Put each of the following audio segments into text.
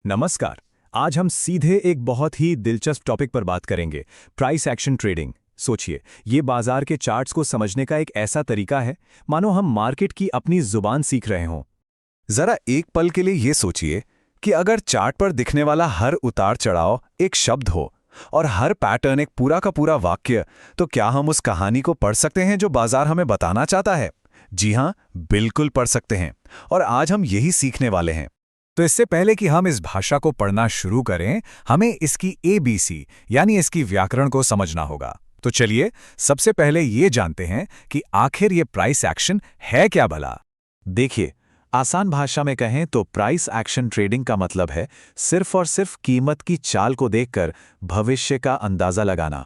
नमस्कार। आज हम सीधे एक बहुत ही दिलचस्प टॉपिक पर बात करेंगे, प्राइस एक्शन ट्रेडिंग। सोचिए, ये बाजार के चार्ट्स को समझने का एक ऐसा तरीका है मानो हम मार्केट की अपनी जुबान सीख रहे हों। जरा एक पल के लिए ये सोचिए कि अगर चार्ट पर दिखने वाला हर उतार चढ़ाव एक शब्द हो और हर पैटर्न एक पूरा का पूरा वाक्य, तो क्या हम उस कहानी को पढ़ सकते हैं जो बाजार हमें बताना चाहता है? जी हां, बिल्कुल पढ़ सकते हैं। और आज हम यही सीखने वाले हैं। तो इससे पहले कि हम इस भाषा को पढ़ना शुरू करें, हमें इसकी ABC यानी इसकी व्याकरण को समझना होगा। तो चलिए सबसे पहले ये जानते हैं कि आखिर ये प्राइस एक्शन है क्या भला। देखिए, आसान भाषा में कहें तो प्राइस एक्शन ट्रेडिंग का मतलब है सिर्फ और सिर्फ कीमत की चाल को देखकर भविष्य का अंदाजा लगाना।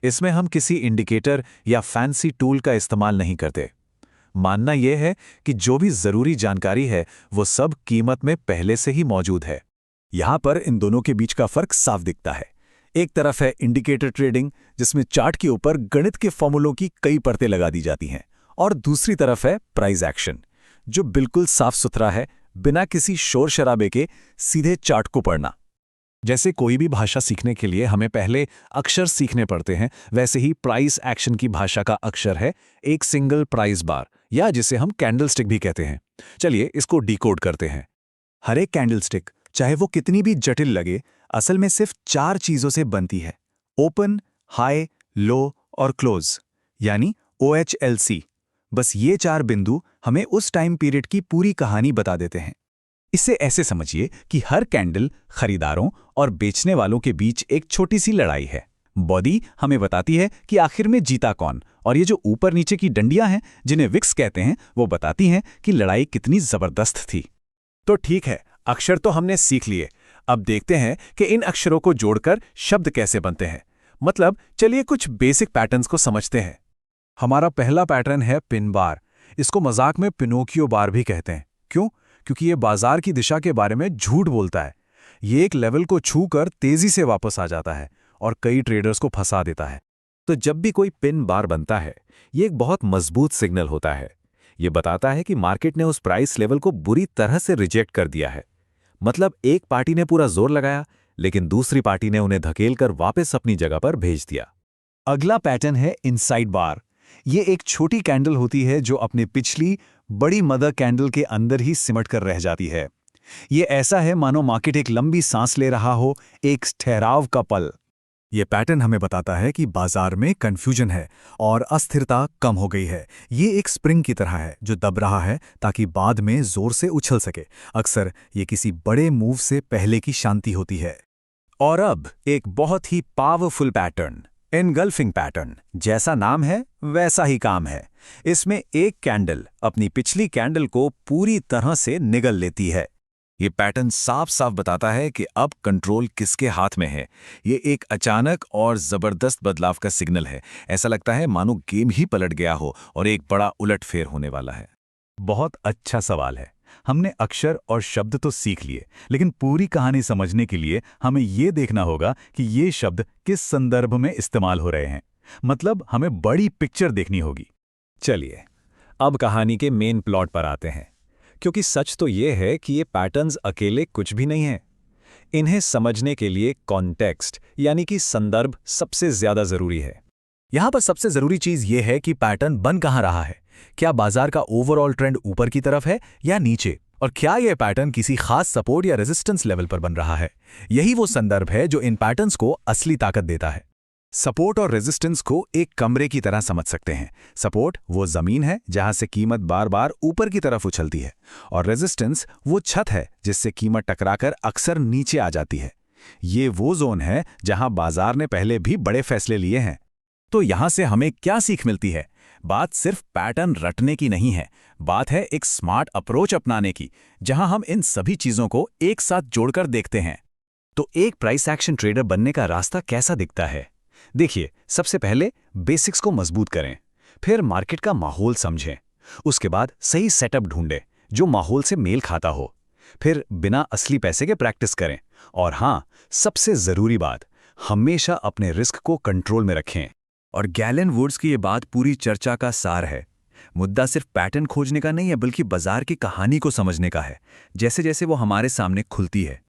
इसमें हम किसी इंडिकेटर या फैंसी टूल का इस्तेमाल नहीं करते। मानना यह है कि जो भी जरूरी जानकारी है वो सब कीमत में पहले से ही मौजूद है। यहां पर इन दोनों के बीच का फर्क साफ दिखता है। एक तरफ है इंडिकेटर ट्रेडिंग, जिसमें चार्ट के ऊपर गणित के फॉर्मूलों की कई परतें लगा दी जाती हैं, और दूसरी तरफ है प्राइस एक्शन, जो बिल्कुल साफ सुथरा है, बिना किसी शोर शराबे के सीधे चार्ट को पढ़ना। जैसे कोई भी भाषा सीखने के लिए हमें पहले अक्षर सीखने पड़ते हैं, वैसे ही प्राइस एक्शन की भाषा का अक्षर है एक सिंगल प्राइस बार, या जिसे हम कैंडलस्टिक भी कहते हैं। चलिए इसको डिकोड करते हैं। हर एक कैंडलस्टिक, चाहे वो कितनी भी जटिल लगे, असल में सिर्फ 4 चीजों से बनती है: ओपन, हाई, लो और क्लोज, यानी OHLC। बस ये 4 बिंदु हमें उस टाइम पीरियड की पूरी कहानी बता देते हैं। इसे ऐसे समझिए कि हर कैंडल खरीदारों और बेचने वालों के बीच एक छोटी सी लड़ाई है। बॉडी हमें बताती है कि आखिर में जीता कौन, और ये जो ऊपर नीचे की डंडियां हैं, जिन्हें विक्स कहते हैं, वो बताती हैं कि लड़ाई कितनी जबरदस्त थी। तो ठीक है, अक्षर तो हमने सीख लिए। अब देखते हैं कि इन अक्षरों को जोड़कर शब्द कैसे बनते हैं। मतलब चलिए कुछ बेसिक पैटर्न्स को समझते हैं। हमारा पहला पैटर्न है पिन बार। इसको मजाक में पिनोकियो बार भी कहते हैं। क्यों? क्योंकि ये बाजार की दिशा के बारे में झूठ बोलता है। ये एक लेवल को छूकर तेजी से वापस आ जाता है और कई ट्रेडर्स को फंसा देता है। तो जब भी कोई पिन बार बनता है, ये एक बहुत मजबूत सिग्नल होता है। ये बताता है कि मार्केट ने उस प्राइस लेवल को बुरी तरह से रिजेक्ट कर दिया है। मतलब एक पार्टी ने पूरा जोर लगाया, लेकिन दूसरी पार्टी ने उन्हें धकेलकर वापस अपनी जगह पर भेज दिया। अगला पैटर्न है इनसाइड बार। ये एक छोटी कैंडल होती है जो अपने पिछली बड़ी मदर कैंडल के अंदर ही सिमट कर रह जाती है। ये ऐसा है मानो मार्केट एक लंबी सांस ले रहा हो, एक ठहराव का पल। ये पैटर्न हमें बताता है कि बाजार में कंफ्यूजन है और अस्थिरता कम हो गई है। ये एक स्प्रिंग की तरह है जो दब रहा है ताकि बाद में जोर से उछल सके। अक्सर ये किसी बड़े मूव से पहले की शांति होती है। और अब एक बहुत ही पावरफुल पैटर्न, एनगल्फिंग पैटर्न। जैसा नाम है वैसा ही काम है। इसमें एक कैंडल अपनी पिछली कैंडल को पूरी तरह से निगल लेती है। ये पैटर्न साफ साफ बताता है कि अब कंट्रोल किसके हाथ में है। ये एक अचानक और जबरदस्त बदलाव का सिग्नल है। ऐसा लगता है मानो गेम ही पलट गया हो और एक बड़ा उलटफेर होने वाला है। बहुत अच्छा सवाल है। हमने अक्षर और शब्द तो सीख लिए, लेकिन पूरी कहानी समझने के लिए हमें ये देखना होगा कि ये शब्द किस संदर्भ में इस्तेमाल हो रहे हैं। मतलब हमें बड़ी पिक्चर देखनी होगी। चलिए अब कहानी के मेन प्लॉट पर आते हैं, क्योंकि सच तो ये है कि ये पैटर्न्स अकेले कुछ भी नहीं है। इन्हें समझने के लिए कॉन्टेक्स्ट यानी कि संदर्भ सबसे ज्यादा जरूरी है। यहां पर सबसे जरूरी चीज ये है कि पैटर्न बन कहां रहा है। क्या बाजार का ओवरऑल ट्रेंड ऊपर की तरफ है या नीचे? और क्या यह पैटर्न किसी खास सपोर्ट या रेजिस्टेंस लेवल पर बन रहा है? यही वो संदर्भ है जो इन पैटर्न्स को असली ताकत देता है। सपोर्ट और रेजिस्टेंस को एक कमरे की तरह समझ सकते हैं। सपोर्ट वो जमीन है जहां से कीमत बार बार ऊपर की तरफ उछलती है, और रेजिस्टेंस वो छत है जिससे कीमत टकराकर अक्सर नीचे आ जाती है। ये वो जोन है जहां बाजार ने पहले भी बड़े फैसले लिए हैं। तो यहां से हमें क्या सीख मिलती है? बात सिर्फ पैटर्न रटने की नहीं है, बात है एक स्मार्ट अप्रोच अपनाने की, जहां हम इन सभी चीजों को एक साथ जोड़कर देखते हैं। तो एक प्राइस एक्शन ट्रेडर बनने का रास्ता कैसा दिखता है? देखिए, सबसे पहले बेसिक्स को मजबूत करें, फिर मार्केट का माहौल समझें, उसके बाद सही सेटअप ढूंढें जो माहौल से मेल खाता हो, फिर बिना असली पैसे के प्रैक्टिस करें, और हाँ, सबसे जरूरी बात, हमेशा अपने रिस्क को कंट्रोल में रखें। और गैलन वुड्स की ये बात पूरी चर्चा का सार है। मुद्दा सिर्फ पैटर्न खोजने का नहीं है, बल्कि बाजार की कहानी को समझने का है, जैसे जैसे वो हमारे सामने खुलती है।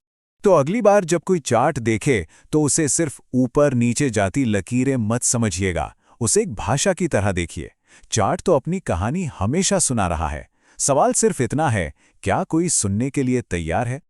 तो अगली बार जब कोई चार्ट देखे तो उसे सिर्फ ऊपर नीचे जाती लकीरें मत समझिएगा, उसे एक भाषा की तरह देखिए। चार्ट तो अपनी कहानी हमेशा सुना रहा है। सवाल सिर्फ इतना है, क्या कोई सुनने के लिए तैयार है?